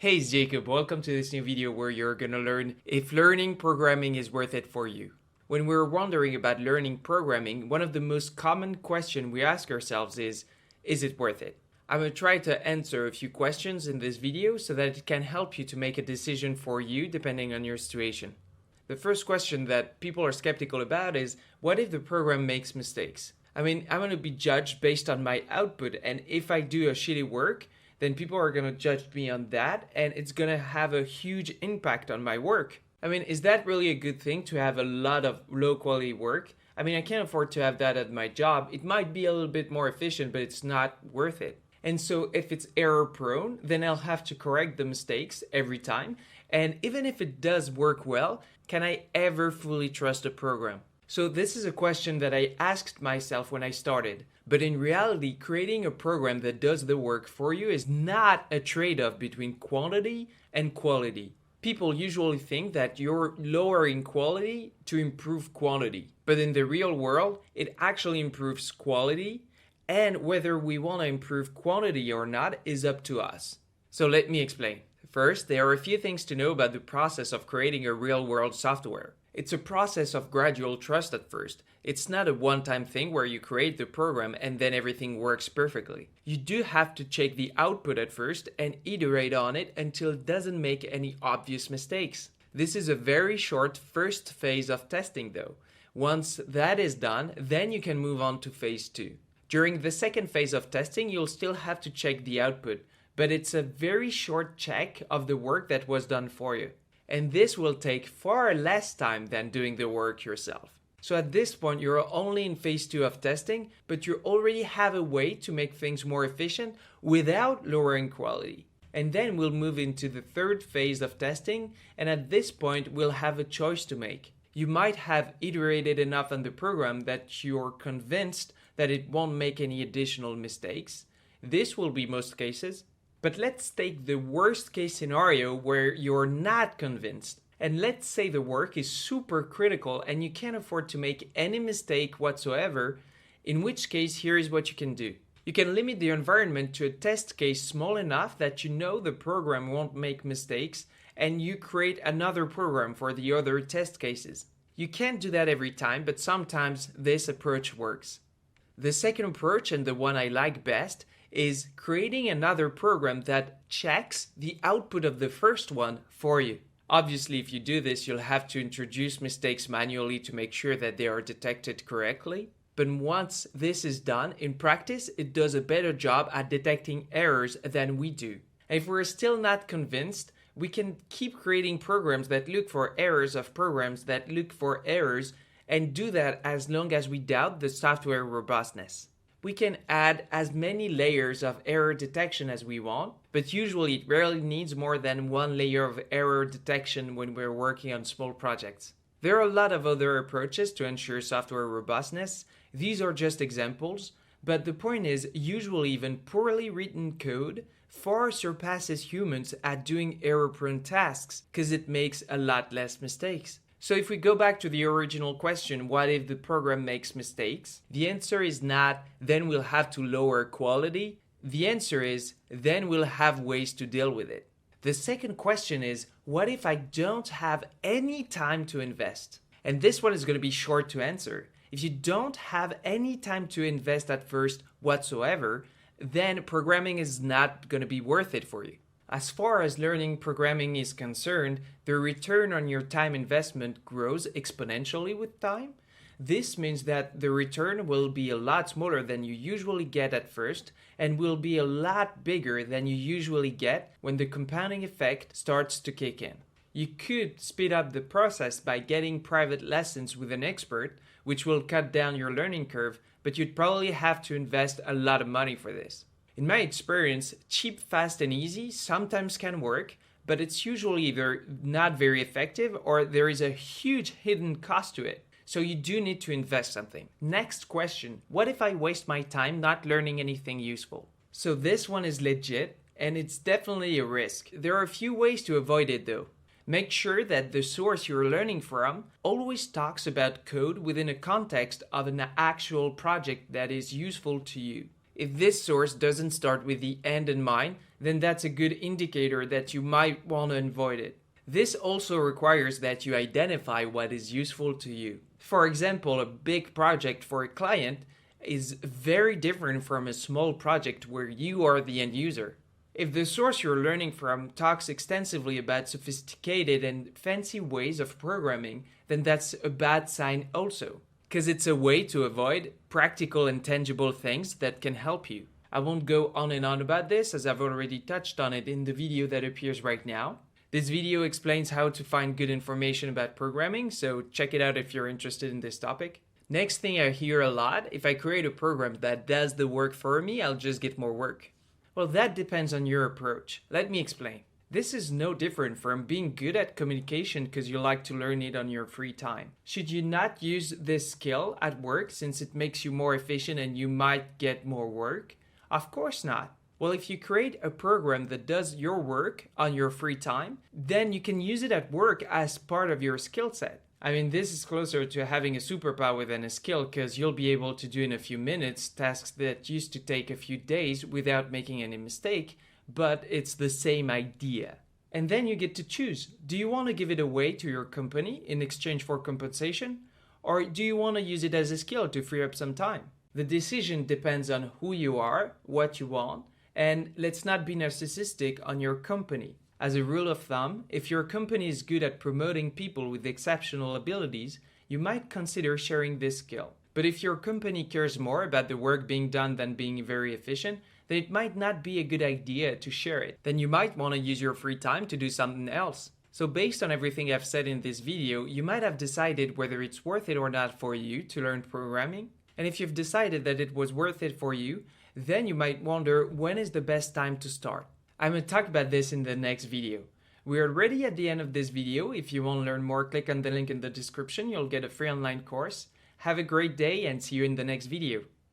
Hey, it's Jacob. Welcome to this new video where you're gonna learn if learning programming is worth it for you. When we're wondering about learning programming, one of the most common questions we ask ourselves is it worth it? I'm gonna try to answer a few questions in this video so that it can help you to make a decision for you depending on your situation. The first question that people are skeptical about is, what if the program makes mistakes? I'm gonna be judged based on my output, and if I do a shitty work, then people are going to judge me on that, and it's going to have a huge impact on my work. Is that really a good thing to have a lot of low quality work? I can't afford to have that at my job. It might be a little bit more efficient, but it's not worth it. And so if it's error prone, then I'll have to correct the mistakes every time. And even if it does work well, can I ever fully trust a program? So this is a question that I asked myself when I started. But in reality, creating a program that does the work for you is not a trade-off between quantity and quality. People usually think that you're lowering quality to improve quantity. But in the real world, it actually improves quality, and whether we want to improve quantity or not is up to us. So let me explain. First, there are a few things to know about the process of creating a real-world software. It's a process of gradual trust at first. It's not a one-time thing where you create the program and then everything works perfectly. You do have to check the output at first and iterate on it until it doesn't make any obvious mistakes. This is a very short first phase of testing though. Once that is done, then you can move on to phase 2. During the second phase of testing, you'll still have to check the output, but it's a very short check of the work that was done for you. And this will take far less time than doing the work yourself. So at this point, you're only in phase 2 of testing, but you already have a way to make things more efficient without lowering quality. And then we'll move into the third phase of testing, and at this point, we'll have a choice to make. You might have iterated enough on the program that you're convinced that it won't make any additional mistakes. This will be most cases. But let's take the worst case scenario where you're not convinced. And let's say the work is super critical and you can't afford to make any mistake whatsoever, in which case here is what you can do. You can limit the environment to a test case small enough that you know the program won't make mistakes, and you create another program for the other test cases. You can't do that every time, but sometimes this approach works. The second approach, and the one I like best, is creating another program that checks the output of the first one for you. Obviously, if you do this, you'll have to introduce mistakes manually to make sure that they are detected correctly. But once this is done, in practice, it does a better job at detecting errors than we do. And if we're still not convinced, we can keep creating programs that look for errors of programs that look for errors, and do that as long as we doubt the software robustness. We can add as many layers of error detection as we want, but usually it rarely needs more than one layer of error detection when we're working on small projects. There are a lot of other approaches to ensure software robustness. These are just examples, but the point is, usually even poorly written code far surpasses humans at doing error-prone tasks because it makes a lot less mistakes. So if we go back to the original question, what if the program makes mistakes? The answer is not, then we'll have to lower quality. The answer is, then we'll have ways to deal with it. The second question is, what if I don't have any time to invest? And this one is going to be short to answer. If you don't have any time to invest at first whatsoever, then programming is not going to be worth it for you. As far as learning programming is concerned, the return on your time investment grows exponentially with time. This means that the return will be a lot smaller than you usually get at first, and will be a lot bigger than you usually get when the compounding effect starts to kick in. You could speed up the process by getting private lessons with an expert, which will cut down your learning curve, but you'd probably have to invest a lot of money for this. In my experience, cheap, fast, and easy sometimes can work, but it's usually either not very effective or there is a huge hidden cost to it. So you do need to invest something. Next question, what if I waste my time not learning anything useful? So this one is legit, and it's definitely a risk. There are a few ways to avoid it though. Make sure that the source you're learning from always talks about code within a context of an actual project that is useful to you. If this source doesn't start with the end in mind, then that's a good indicator that you might want to avoid it. This also requires that you identify what is useful to you. For example, a big project for a client is very different from a small project where you are the end user. If the source you're learning from talks extensively about sophisticated and fancy ways of programming, then that's a bad sign also, because it's a way to avoid practical and tangible things that can help you. I won't go on and on about this as I've already touched on it in the video that appears right now. This video explains how to find good information about programming, so check it out if you're interested in this topic. Next thing I hear a lot, if I create a program that does the work for me, I'll just get more work. Well, that depends on your approach. Let me explain. This is no different from being good at communication because you like to learn it on your free time. Should you not use this skill at work since it makes you more efficient and you might get more work? Of course not. Well, if you create a program that does your work on your free time, then you can use it at work as part of your skill set. I mean, this is closer to having a superpower than a skill because you'll be able to do in a few minutes tasks that used to take a few days without making any mistake, but it's the same idea. And then you get to choose. Do you want to give it away to your company in exchange for compensation? Or do you want to use it as a skill to free up some time? The decision depends on who you are, what you want, and let's not be narcissistic on your company. As a rule of thumb, if your company is good at promoting people with exceptional abilities, you might consider sharing this skill. But if your company cares more about the work being done than being very efficient, then it might not be a good idea to share it. Then you might want to use your free time to do something else. So based on everything I've said in this video, you might have decided whether it's worth it or not for you to learn programming. And if you've decided that it was worth it for you, then you might wonder when is the best time to start. I'm going to talk about this in the next video. We're already at the end of this video. If you want to learn more, click on the link in the description. You'll get a free online course. Have a great day and see you in the next video.